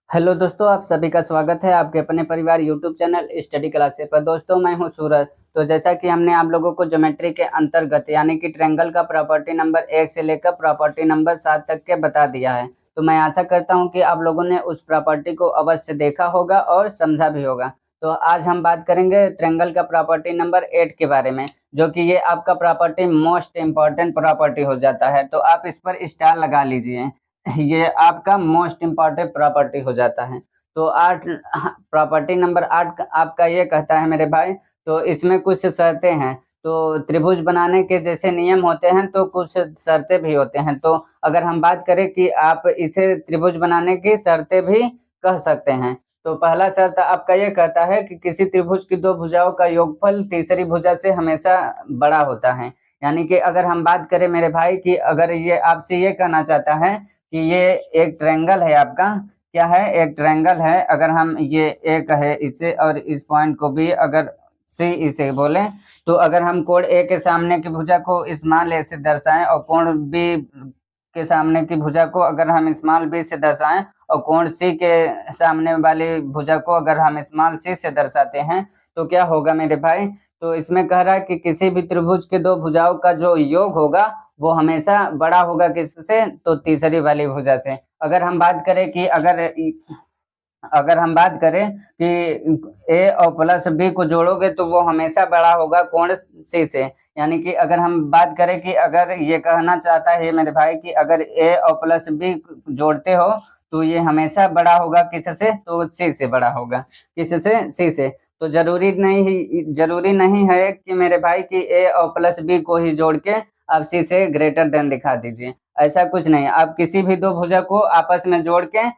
Hello दोस्तों, आप सभी का स्वागत है आपके अपने परिवार यूट्यूब चैनल स्टडी क्लासेस पर। दोस्तों, मैं हूं सूरज। तो जैसा कि हमने आप लोगों को ज्योमेट्री के अंतर्गत यानी कि ट्रायंगल का प्रॉपर्टी नंबर 1 से लेकर प्रॉपर्टी नंबर 7 तक के बता दिया है। तो मैं आशा करता हूं कि आप लोगों ने उस प्रॉपर्टी को अवश्य देखा होगा और समझा भी होगा। तो आज हम बात करेंगे ट्रायंगल का प्रॉपर्टी नंबर 8 के बारे में, जो कि ये आपका प्रॉपर्टी मोस्ट इम्पॉर्टेंट प्रॉपर्टी हो जाता है। तो आप इस पर स्टार लगा लीजिए, ये आपका मोस्ट इम्पॉर्टेंट प्रॉपर्टी हो जाता है। तो आठ प्रॉपर्टी नंबर 8 आपका ये कहता है मेरे भाई, तो इसमें कुछ शर्तें हैं। तो त्रिभुज बनाने के जैसे नियम होते हैं तो कुछ शर्तें भी होते हैं। तो अगर हम बात करें कि आप इसे त्रिभुज बनाने की शर्तें भी कह सकते हैं। तो पहला शर्त आपका ये कहता है कि किसी त्रिभुज की दो भुजाओं का योगफल तीसरी भुजा से हमेशा बड़ा होता है। यानी कि अगर हम बात करें मेरे भाई कि अगर ये आपसे ये कहना चाहता है कि ये एक ट्रायंगल है आपका, क्या है, एक ट्रायंगल है। अगर हम ये ए कहे इसे और इस पॉइंट को बी अगर सी इसे बोले, तो अगर हम कोण ए के सामने की भुजा को स्मॉल ए से दर्शाएं और कोण बी के सामने की भुजा को अगर हम स्मॉल बी से दर्शाएं और कोण सी के सामने वाली भुजा को अगर हम स्मॉल सी से दर्शाते हैं, तो क्या होगा मेरे भाई। तो इसमें कह रहा है कि किसी भी त्रिभुज के दो भुजाओं का जो योग होगा वो हमेशा बड़ा होगा किससे, तो तीसरी वाली भुजा से। अगर हम बात करें कि अगर हम बात करें कि ए और प्लस बी को जोड़ोगे तो वो हमेशा बड़ा होगा कोण सी से। यानी कि अगर हम बात करें कि अगर ये कहना चाहता है मेरे भाई कि अगर ए और प्लस बी जोड़ते हो तो ये हमेशा बड़ा होगा किससे, तो सी से बड़ा होगा। किससे, सी से। तो जरूरी नहीं है कि मेरे भाई कि ए और प्लस बी को ही जोड़ के आप सी से ग्रेटर देन दिखा दीजिए। ऐसा कुछ नहीं, आप किसी भी दो भुजा को आपस में जोड़ के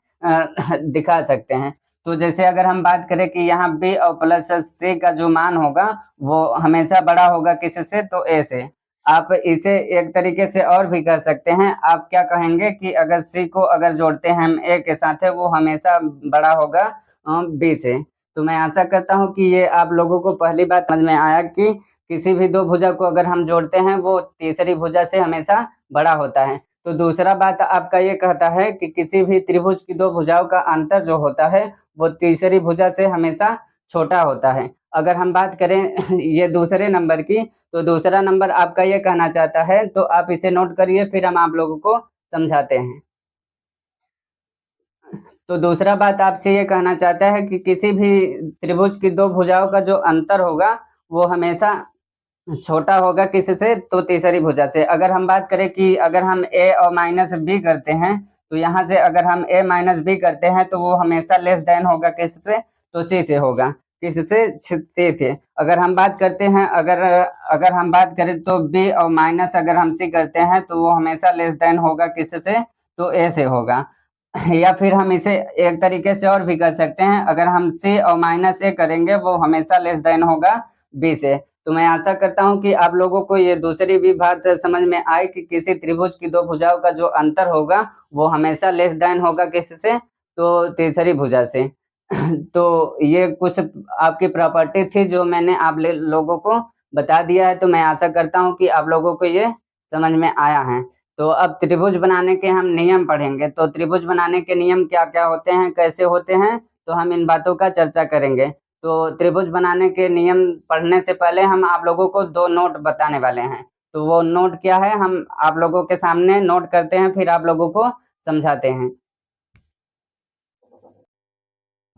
दिखा सकते हैं। तो जैसे अगर हम बात करें कि यहाँ बी और प्लस सी का जो मान होगा वो हमेशा बड़ा होगा किससे, तो ए से। आप इसे एक तरीके से और भी कर सकते हैं। आप क्या कहेंगे कि अगर सी को अगर जोड़ते हैं हम ए के साथ है वो हमेशा बड़ा होगा बी से। तो मैं आशा करता हूँ कि ये आप लोगों को पहली बात समझ में आया कि किसी भी दो भुजा को अगर हम जोड़ते हैं वो तीसरी भुजा से हमेशा बड़ा होता है। तो दूसरा बात आपका ये कहता है कि किसी भी त्रिभुज की दो भुजाओं का अंतर जो होता है वो तीसरी भुजा से हमेशा छोटा होता है। अगर हम बात करें ये दूसरे नंबर की, तो दूसरा नंबर आपका ये कहना चाहता है, तो आप इसे नोट करिए फिर हम आप लोगों को समझाते हैं। तो दूसरा बात आपसे ये कहना चाहता है कि किसी भी त्रिभुज की दो भुजाओं का जो अंतर होगा वो हमेशा छोटा होगा किससे, तो तीसरी भुजा से। अगर हम बात करें कि अगर हम ए और माइनस बी करते हैं, तो यहाँ से अगर हम ए माइनस बी करते हैं तो वो हमेशा लेस देन होगा किससे, तो सी से होगा। किससे, सी से। अगर हम बात करते हैं अगर अगर हम बात करें तो बी और माइनस अगर हम सी करते हैं तो वो हमेशा लेस देन होगा किससे, तो ए से होगा। या फिर हम इसे एक तरीके से और भी कर सकते हैं, अगर हम सी और माइनस ए करेंगे वो हमेशा लेस देन होगा बी से। तो मैं आशा करता हूं कि आप लोगों को ये दूसरी भी बात समझ में आए कि किसी त्रिभुज की दो भुजाओं का जो अंतर होगा वो हमेशा लेस देन होगा किससे, तो तीसरी भुजा से। तो ये कुछ आपकी प्रॉपर्टी थी जो मैंने आप लोगों को बता दिया है। तो मैं आशा करता हूँ कि आप लोगों को ये समझ में आया है। तो अब त्रिभुज बनाने के हम नियम पढ़ेंगे। तो त्रिभुज बनाने के नियम क्या क्या होते हैं, कैसे होते हैं, तो हम इन बातों का चर्चा करेंगे। तो त्रिभुज बनाने के नियम पढ़ने से पहले हम आप लोगों को दो नोट बताने वाले हैं। तो वो नोट क्या है, हम आप लोगों के सामने नोट करते हैं फिर आप लोगों को समझाते हैं।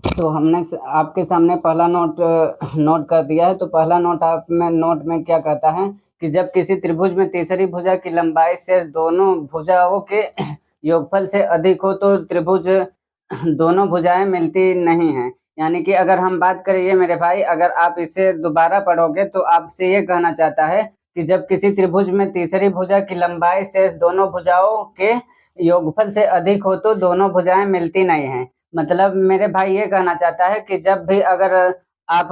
तो हमने आपके सामने पहला नोट नोट कर दिया है। तो पहला नोट आप में नोट में क्या कहता है कि जब किसी त्रिभुज में तीसरी भुजा की लंबाई से दोनों भुजाओं के योगफल से अधिक हो तो त्रिभुज दोनों भुजाएं मिलती नहीं हैं। यानी कि अगर हम बात करें ये मेरे भाई, अगर आप इसे दोबारा पढ़ोगे तो आपसे ये कहना चाहता है कि जब किसी त्रिभुज में तीसरी भुजा की लंबाई से दोनों भुजाओं के योगफल से अधिक हो तो दोनों भुजाएं मिलती नहीं हैं। मतलब मेरे भाई ये कहना चाहता है कि जब भी अगर आप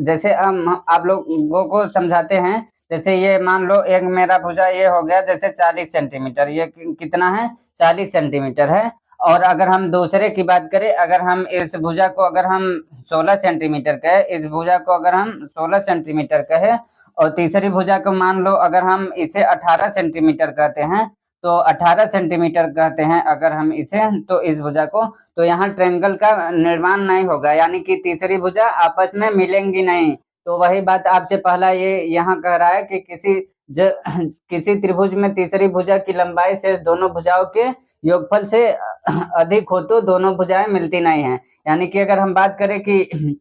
जैसे हम आप लोगों को समझाते हैं, जैसे ये मान लो एक मेरा भुजा ये हो गया जैसे 40 सेंटीमीटर, ये कितना है, 40 सेंटीमीटर है। और अगर हम दूसरे की बात करें, अगर हम इस भुजा को अगर हम 16 सेंटीमीटर कहे, इस भुजा को अगर हम 16 सेंटीमीटर कहे और तीसरी भुजा को मान लो अगर हम इसे 18 सेंटीमीटर कहते हैं, तो 18 सेंटीमीटर कहते हैं अगर हम इसे, तो इस भुजा को, तो यहाँ ट्रायंगल का निर्माण नहीं होगा, यानी कि तीसरी भुजा आपस में मिलेंगी नहीं। तो वही बात आपसे पहला ये यहाँ कह रहा है कि किसी त्रिभुज में तीसरी भुजा की लंबाई से दोनों भुजाओं के योगफल से अधिक हो तो दोनों भुजाएं मिलती नहीं है। यानी कि अगर हम बात करें कि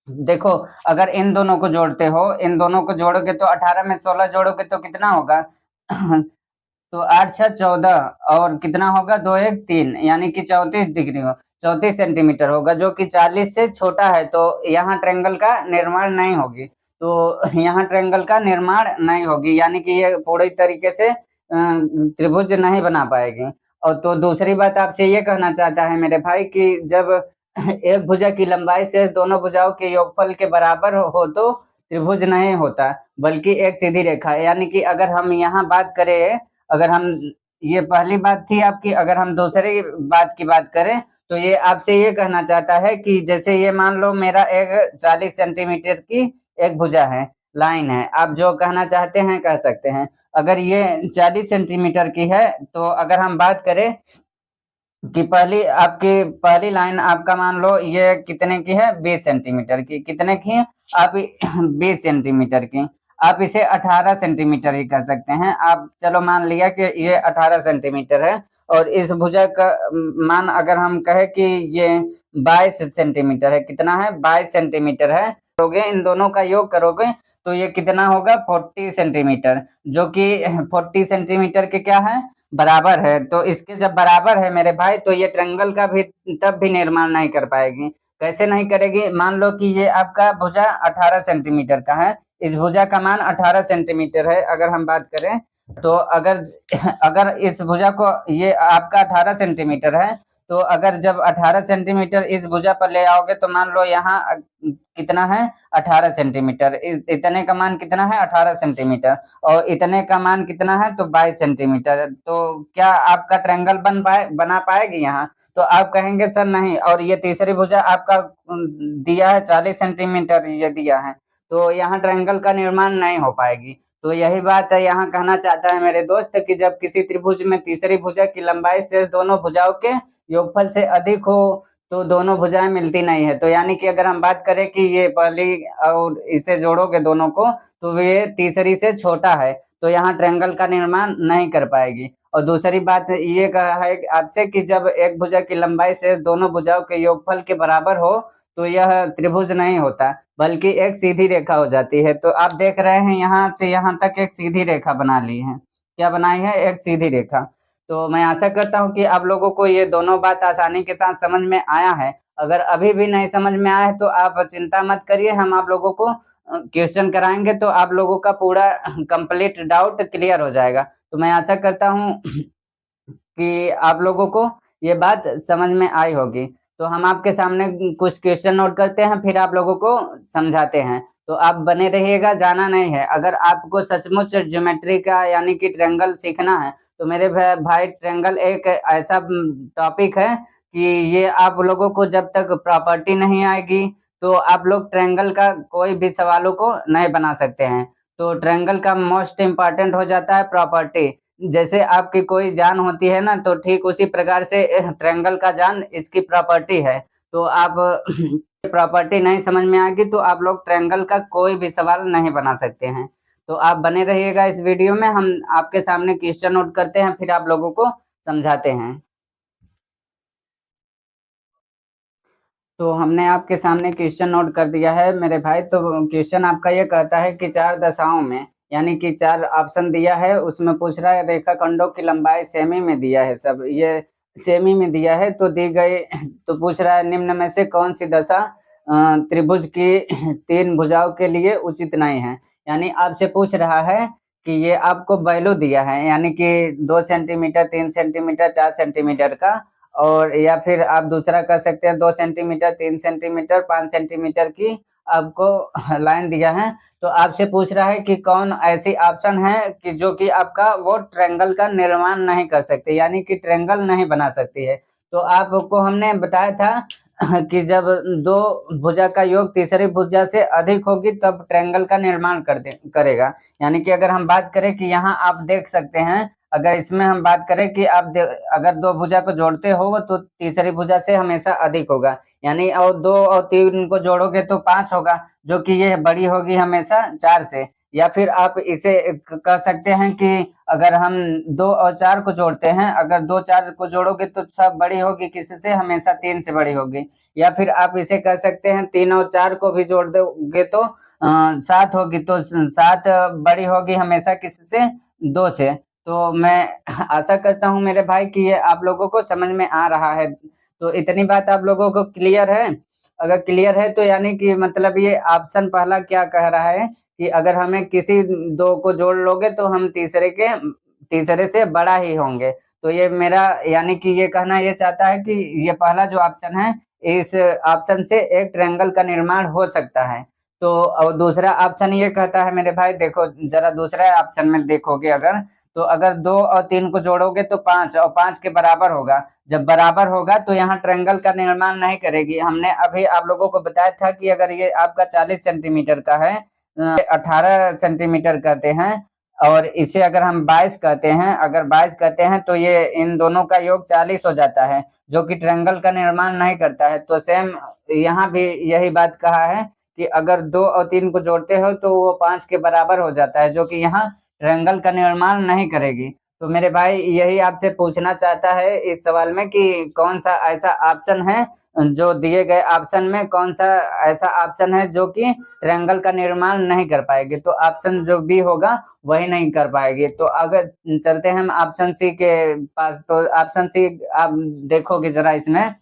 देखो, अगर इन दोनों को जोड़ते हो, इन दोनों को जोड़ोगे तो 18 में 16 जोड़ोगे तो कितना होगा? तो 8 6 14, और कितना होगा? 2 1 3, यानी कि 34 डिग्री हो, 34 सेंटीमीटर होगा, जो कि 40 से छोटा है। तो यहाँ ट्रायंगल का निर्माण नहीं होगी। तो यहाँ ट्रायंगल का निर्माण नहीं होगी, यानी कि ये पूरी तरीके से त्रिभुज नहीं बना पाएगी। और तो दूसरी बात आपसे ये कहना चाहता है मेरे भाई कि जब एक भुजा की लंबाई से दोनों भुजाओं के योगफल के बराबर हो तो त्रिभुज नहीं होता, बल्कि एक सीधी रेखा है। यानी कि अगर हम यहाँ बात करें, अगर हम, ये पहली बात थी आपकी, अगर हम दूसरी बात की बात करें तो ये आपसे ये कहना चाहता है कि जैसे ये मान लो मेरा एक 40 सेंटीमीटर की एक भुजा है, लाइन है, आप जो कहना चाहते हैं कह सकते हैं। अगर ये 40 सेंटीमीटर की है, तो अगर हम बात करें कि पहली लाइन आपका मान लो ये कितने की है? 20 सेंटीमीटर की। कितने की है? आप 20 सेंटीमीटर की। आप इसे 18 सेंटीमीटर ही कह सकते हैं। आप चलो मान लिया कि ये 18 सेंटीमीटर है, और इस भुजा का मान अगर हम कहें कि ये 22 सेंटीमीटर है। कितना है? 22 सेंटीमीटर है। करोगे, इन दोनों का योग करोगे तो ये कितना होगा? 40 सेंटीमीटर, जो कि 40 सेंटीमीटर के क्या है? बराबर है। तो इसके जब बराबर है मेरे भाई, तो ये ट्रायंगल का भी तब भी निर्माण नहीं कर पाएगी। कैसे नहीं करेगी? मान लो कि ये आपका भुजा 18 सेंटीमीटर का है, इस भुजा का मान 18 सेंटीमीटर है अगर हम बात करें, तो अगर अगर इस भुजा को, ये आपका 18 सेंटीमीटर है, तो अगर जब 18 सेंटीमीटर इस भुजा पर ले आओगे तो मान लो यहाँ कितना है? 18 सेंटीमीटर। इतने का मान कितना है? 18 सेंटीमीटर। और इतने का मान कितना है? तो 22 सेंटीमीटर। तो क्या आपका ट्रायंगल बना पाएगी यहाँ? तो आप कहेंगे सर नहीं। और ये तीसरी भुजा आपका दिया है 40 सेंटीमीटर, ये दिया है, तो यहाँ ट्रायंगल का निर्माण नहीं हो पाएगी। तो यही बात है, यहाँ कहना चाहता है मेरे दोस्त कि जब किसी त्रिभुज में तीसरी भुजा की लंबाई से दोनों भुजाओं के योगफल से अधिक हो तो दोनों भुजाएं मिलती नहीं है। तो यानी कि अगर हम बात करें कि ये पहली और इसे जोड़ोगे दोनों को, तो ये तीसरी से छोटा है, तो यहाँ ट्रायंगल का निर्माण नहीं कर पाएगी। और दूसरी बात ये कहा है आपसे कि जब एक भुजा की लंबाई से दोनों भुजाओं के योगफल के बराबर हो तो यह त्रिभुज नहीं होता, बल्कि एक सीधी रेखा हो जाती है। तो आप देख रहे हैं यहाँ से यहाँ तक एक सीधी रेखा बना ली है। क्या बनाई है? एक सीधी रेखा। तो मैं आशा करता हूँ कि आप लोगों को ये दोनों बात आसानी के साथ समझ में आया है। अगर अभी भी नहीं समझ में आया है तो आप चिंता मत करिए, हम आप लोगों को क्वेश्चन कराएंगे तो आप लोगों का पूरा कंप्लीट डाउट क्लियर हो जाएगा। तो मैं आशा करता हूँ कि आप लोगों को ये बात समझ में आई होगी। तो हम आपके सामने कुछ क्वेश्चन नोट करते हैं, फिर आप लोगों को समझाते हैं। तो आप बने रहिएगा, जाना नहीं है। अगर आपको सचमुच ज्योमेट्री का यानी कि ट्रायंगल सीखना है, तो मेरे भाई ट्रायंगल एक ऐसा टॉपिक है कि ये आप लोगों को जब तक प्रॉपर्टी नहीं आएगी, तो आप लोग ट्रायंगल का कोई भी सवालों को नहीं बना सकते हैं। तो ट्रायंगल का मोस्ट इम्पॉर्टेंट हो जाता है प्रॉपर्टी। जैसे आपकी कोई जान होती है ना, तो ठीक उसी प्रकार से ट्रायंगल का जान इसकी प्रॉपर्टी है। तो आप प्रॉपर्टी नहीं समझ में आएगी तो आप लोग ट्रायंगल का कोई भी सवाल नहीं बना सकते हैं। तो आप बने रहिएगा इस वीडियो में, हम आपके सामने क्वेश्चन नोट करते हैं, फिर आप लोगों को समझाते हैं। तो हमने आपके सामने क्वेश्चन नोट कर दिया है मेरे भाई। तो क्वेश्चन आपका ये कहता है कि 4 दशाओं में, यानी कि 4 ऑप्शन दिया है, उसमें पूछ रहा है रेखाखंडों की लंबाई सेमी में दिया है, सब ये सेमी में दिया है। तो दी गई तो पूछ रहा है निम्न में से कौन सी दशा त्रिभुज की 3 भुजाओं के लिए उचित नहीं है। यानी आपसे पूछ रहा है कि ये आपको वैल्यू दिया है, यानी कि 2 सेंटीमीटर, 3 सेंटीमीटर, 4 सेंटीमीटर का, और या फिर आप दूसरा कर सकते हैं 2 सेंटीमीटर, 3 सेंटीमीटर, 5 सेंटीमीटर की आपको लाइन दिया है। तो आपसे पूछ रहा है कि कौन ऐसी ऑप्शन है कि जो कि आपका वो ट्रायंगल का निर्माण नहीं कर सकते, यानी कि ट्रायंगल नहीं बना सकती है। तो आपको हमने बताया था कि जब दो भुजा का योग तीसरी भुजा से अधिक होगी तब ट्रायंगल का निर्माण करेगा। यानी कि अगर हम बात करें कि यहाँ आप देख सकते हैं, अगर इसमें हम बात करें कि अगर दो भुजा को जोड़ते हो तो तीसरी भुजा से हमेशा अधिक होगा, यानी और 2 और 3 को जोड़ोगे तो 5 होगा, जो कि ये बड़ी होगी हमेशा 4 से। या फिर आप इसे कह सकते हैं कि अगर हम 2 और 4 को जोड़ते हैं, अगर 2 4 को जोड़ोगे तो सब बड़ी होगी किससे, हमेशा 3 से बड़ी होगी। या फिर आप इसे कह सकते हैं 3 और 4 को भी जोड़ दोगे तो 7 होगी, तो 7 बड़ी होगी हमेशा किससे, 2 से। तो मैं आशा करता हूँ मेरे भाई कि ये आप लोगों को समझ में आ रहा है। तो इतनी बात आप लोगों को क्लियर है? अगर क्लियर है तो यानी कि मतलब ये ऑप्शन पहला क्या कह रहा है कि अगर हमें किसी दो को जोड़ लोगे तो हम तीसरे से बड़ा ही होंगे। तो ये मेरा यानी कि ये कहना ये चाहता है कि ये पहला जो ऑप्शन है, इस ऑप्शन से एक ट्रायंगल का निर्माण हो सकता है। तो और दूसरा ऑप्शन ये कहता है मेरे भाई, देखो जरा दूसरा ऑप्शन में देखोगे अगर, तो अगर 2 और 3 को जोड़ोगे तो 5 और 5 के बराबर होगा। जब बराबर होगा तो यहाँ ट्रायंगल का निर्माण नहीं करेगी। हमने अभी आप लोगों को बताया था कि अगर ये आपका 40 सेंटीमीटर का है, 18 सेंटीमीटर कहते हैं, और इसे अगर हम 22 कहते हैं, अगर 22 कहते हैं तो ये इन दोनों का योग 40 हो जाता है, जो कि ट्रायंगल का निर्माण नहीं करता है। तो सेम यहाँ भी यही बात कहा है कि अगर 2 और 3 को जोड़ते हो तो वो 5 के बराबर हो जाता है, जो कि यहाँ ट्रायंगल का निर्माण नहीं करेगी। तो मेरे भाई यही आपसे पूछना चाहता है इस सवाल में कि कौन सा ऐसा ऑप्शन है, जो दिए गए ऑप्शन में कौन सा ऐसा ऑप्शन है जो कि ट्रायंगल का निर्माण नहीं कर पाएगी। तो ऑप्शन जो बी होगा वही नहीं कर पाएगी। तो अगर चलते हैं हम ऑप्शन सी के पास, तो ऑप्शन सी आप देखोगे जरा इसमें,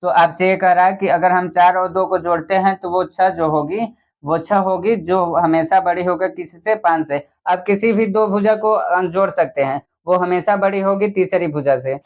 तो आपसे ये कह रहा है कि अगर हम 4 और 2 को जोड़ते हैं तो वो 6 जो होगी, वो 6 होगी जो हमेशा बड़ी होगा किससे, 5 से। आप किसी भी दो भुजा को जोड़ सकते हैं, वो हमेशा बड़ी होगी तीसरी भुजा से।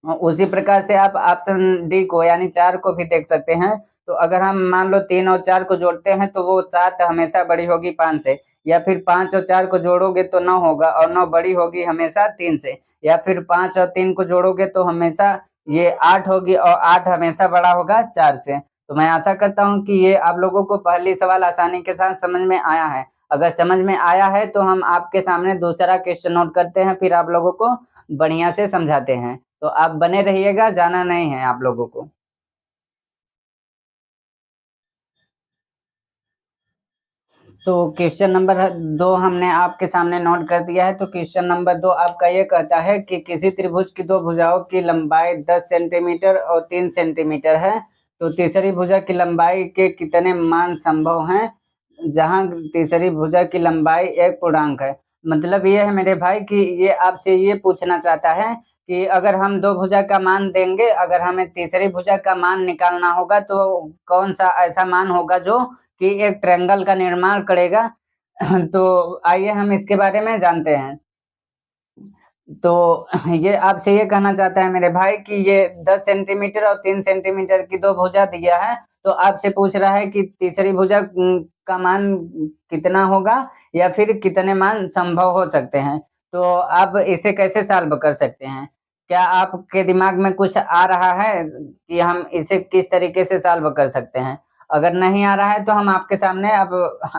उसी प्रकार से आप ऑप्शन डी को यानी 4 को भी देख सकते हैं। तो अगर हम मान लो 3 और 4 को जोड़ते हैं तो वो 7 हमेशा बड़ी होगी 5 से। या फिर 5 और 4 को जोड़ोगे तो 9 होगा, और 9 बड़ी होगी हमेशा 3 से। या फिर 5 और 3 को जोड़ोगे तो हमेशा ये 8 होगी, और 8 हमेशा बड़ा होगा 4 से। तो मैं आशा करता हूँ कि ये आप लोगों को पहली सवाल आसानी के साथ समझ में आया है। अगर समझ में आया है तो हम आपके सामने दूसरा क्वेश्चन नोट करते हैं, फिर आप लोगों को बढ़िया से समझाते हैं। तो आप बने रहिएगा, जाना नहीं है आप लोगों को। तो क्वेश्चन नंबर 2 हमने आपके सामने नोट कर दिया है। तो क्वेश्चन नंबर 2 आपका ये कहता है कि किसी त्रिभुज की दो भुजाओं की लंबाई 10 सेंटीमीटर और 3 सेंटीमीटर है, तो तीसरी भुजा की लंबाई के कितने मान संभव हैं, जहां तीसरी भुजा की लंबाई एक पूर्णांक है। मतलब ये है मेरे भाई कि ये आपसे ये पूछना चाहता है कि अगर हम दो भुजा का मान देंगे, अगर हमें तीसरी भुजा का मान निकालना होगा तो कौन सा ऐसा मान होगा जो कि एक ट्रायंगल का निर्माण करेगा। तो आइए हम इसके बारे में जानते हैं। तो ये आपसे ये कहना चाहता है मेरे भाई कि ये 10 सेंटीमीटर और 3 सेंटीमीटर की दो भुजा दिया है, तो आपसे पूछ रहा है कि तीसरी भुजा का मान कितना होगा, या फिर कितने मान संभव हो सकते हैं। तो आप इसे कैसे सॉल्व कर सकते हैं? क्या आपके दिमाग में कुछ आ रहा है कि हम इसे किस तरीके से सॉल्व कर सकते हैं? अगर नहीं आ रहा है तो हम आपके सामने अब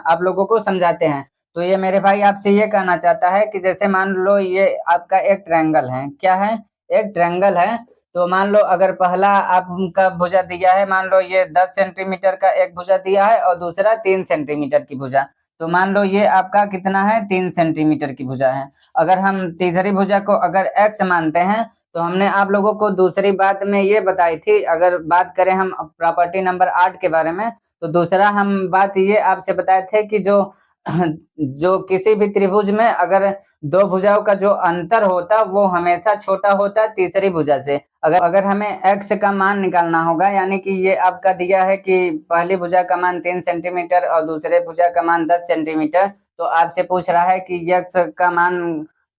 आप लोगों को समझाते हैं। तो ये मेरे भाई आपसे ये कहना चाहता है कि जैसे मान लो ये आपका एक ट्रायंगल है, क्या है? एक ट्रायंगल है। तो मान लो अगर पहला आपका भुजा दिया है, मान लो ये 10 सेंटीमीटर का एक भुजा दिया है और दूसरा 3 सेंटीमीटर की भुजा। तो मान लो ये आपका कितना है, 3 सेंटीमीटर की भुजा है। अगर हम तीसरी भुजा को अगर x मानते हैं, तो हमने आप लोगों को दूसरी बात में ये बताई थी, अगर बात करें हम प्रॉपर्टी नंबर 8 के बारे में, तो दूसरा हम बात ये आपसे बताए थे कि जो किसी भी त्रिभुज में अगर दो भुजाओं का जो अंतर होता वो हमेशा छोटा होता तीसरी भुजा से। अगर अगर हमें x का मान निकालना होगा, यानी कि ये आपका दिया है कि पहली भुजा का मान 3 सेंटीमीटर और दूसरे भुजा का मान 10 सेंटीमीटर, तो आपसे पूछ रहा है कि x का मान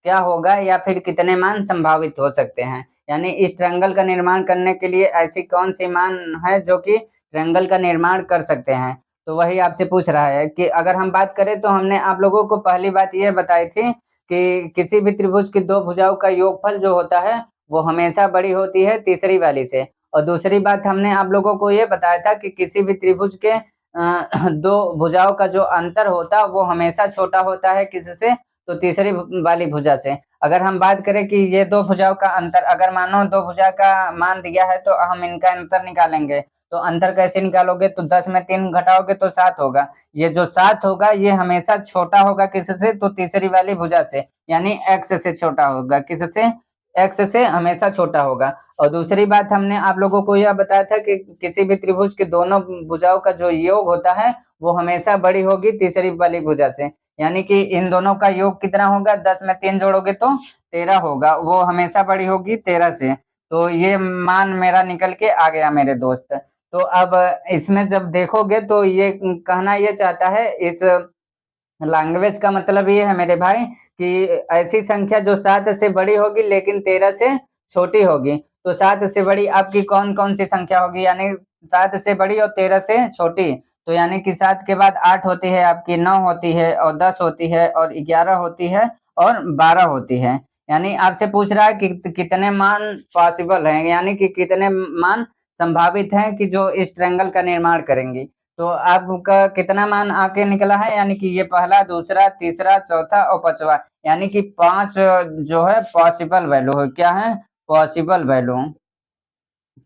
क्या होगा, या फिर कितने मान संभावित हो सकते हैं। यानी इस ट्रायंगल का निर्माण करने के लिए ऐसी कौन सी मान है जो कि ट्रायंगल का निर्माण कर सकते हैं। तो वही आपसे पूछ रहा है कि अगर हम बात करें तो हमने आप लोगों को पहली बात ये बताई थी कि किसी भी त्रिभुज की दो भुजाओं का योगफल जो होता है वो हमेशा बड़ी होती है तीसरी वाली से। और दूसरी बात हमने आप लोगों को ये बताया था कि किसी भी त्रिभुज के दो भुजाओं का जो अंतर होता है वो हमेशा छोटा होता है किससे, तो तीसरी वाली भुजा से। अगर हम बात करें कि ये दो भुजाओं का अंतर, अगर मानो दो भुजा का मान दिया है तो हम इनका अंतर निकालेंगे। तो अंतर कैसे निकालोगे, तो 10 में 3 घटाओगे तो 7 होगा। ये जो 7 होगा ये हमेशा छोटा होगा किससे, तो तीसरी वाली भुजा से, यानी एक्स से छोटा होगा। किससे, एक्स से हमेशा छोटा होगा। और दूसरी बात हमने आप लोगों को यह बताया था कि किसी भी त्रिभुज के दोनों भुजाओं का जो योग होता है वो हमेशा बड़ी होगी तीसरी वाली भुजा से। यानी कि इन दोनों का योग कितना होगा, 10 में 3 जोड़ोगे तो 13 होगा, वो हमेशा बड़ी होगी 13 से। तो ये मान मेरा निकल के आ गया मेरे दोस्त। तो अब इसमें जब देखोगे तो ये कहना ये चाहता है इस लैंग्वेज का मतलब ये है मेरे भाई कि ऐसी संख्या जो 7 से बड़ी होगी लेकिन 13 से छोटी होगी। तो 7 से बड़ी आपकी कौन कौन सी संख्या होगी, यानी 7 से बड़ी और 13 से छोटी। तो यानी कि 7 के बाद 8 होती है आपकी, 9 होती है और 10 होती है और 11 होती है और 12 होती है। यानी आपसे पूछ रहा है कि कितने मान पॉसिबल हैं, यानी कि कितने मान संभावित हैं कि जो इस ट्रायंगल का निर्माण करेंगी। तो आपका कितना मान आके निकला है, यानी कि ये पहला, दूसरा, तीसरा, चौथा और पांचवा, यानी कि 5 जो है पॉसिबल वैल्यू है। क्या है, पॉसिबल वैल्यू,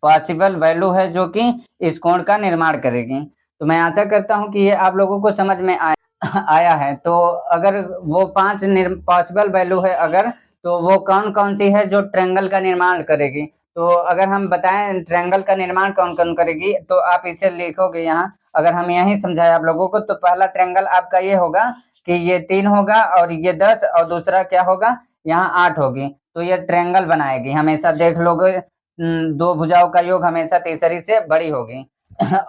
पॉसिबल वैल्यू है जो कि इस कोण का निर्माण करेगी। तो मैं आशा करता हूं कि ये आप लोगों को समझ में आया है। तो अगर वो 5 पॉसिबल वैल्यू है अगर, तो वो कौन कौन सी है जो ट्रायंगल का निर्माण करेगी। तो अगर हम बताएं ट्रायंगल का निर्माण कौन कौन करेगी, तो आप इसे लिखोगे यहाँ। अगर हम यही समझाए आप लोगों को, तो पहला ट्रायंगल आपका ये होगा कि ये 3 होगा और ये 10 और दूसरा क्या होगा, यहाँ 8 होगी। तो ये ट्रायंगल बनाएगी, हमेशा देख लोगे। दो भुजाओं का योग हमेशा तीसरी से बड़ी होगी।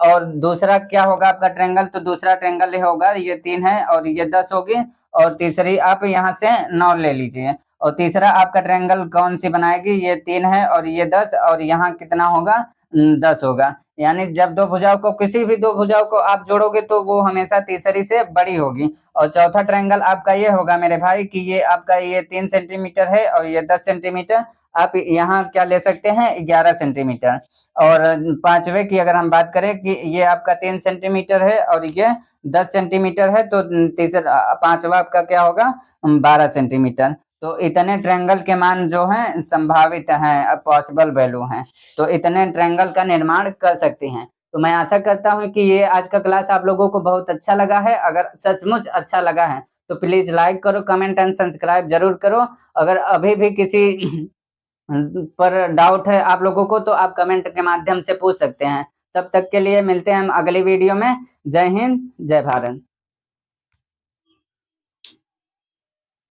और दूसरा क्या होगा आपका ट्रायंगल, तो दूसरा ट्रायंगल ये होगा, ये 3 है और ये 10 होगी। और तीसरी आप यहाँ से 9 ले लीजिए। और तीसरा आपका ट्रायंगल कौन सी बनाएगी, ये 3 है और ये 10 और यहाँ कितना होगा, 10 होगा। यानी जब दो भुजाओं को, किसी भी दो भुजाओं को आप जोड़ोगे तो वो हमेशा तीसरी से बड़ी होगी। और चौथा ट्रायंगल आपका ये होगा मेरे भाई कि ये आपका ये 3 सेंटीमीटर है और ये 10 सेंटीमीटर, आप यहाँ क्या ले सकते हैं, 11 सेंटीमीटर। और पांचवे की अगर हम बात करें कि ये आपका 3 सेंटीमीटर है और ये 10 सेंटीमीटर है, तो तीसरा पांचवा आपका क्या होगा, 12 सेंटीमीटर। तो इतने ट्रायंगल के मान जो हैं संभावित हैं, पॉसिबल वैल्यू हैं। तो इतने ट्रायंगल का निर्माण कर सकती हैं। तो मैं आशा करता हूं कि ये आज का क्लास आप लोगों को बहुत अच्छा लगा है। अगर सचमुच अच्छा लगा है तो प्लीज लाइक करो, कमेंट एंड सब्सक्राइब जरूर करो। अगर अभी भी किसी पर डाउट है आप लोगों को तो आप कमेंट के माध्यम से पूछ सकते हैं। तब तक के लिए मिलते हैं हम अगली वीडियो में। जय हिंद, जय भारत।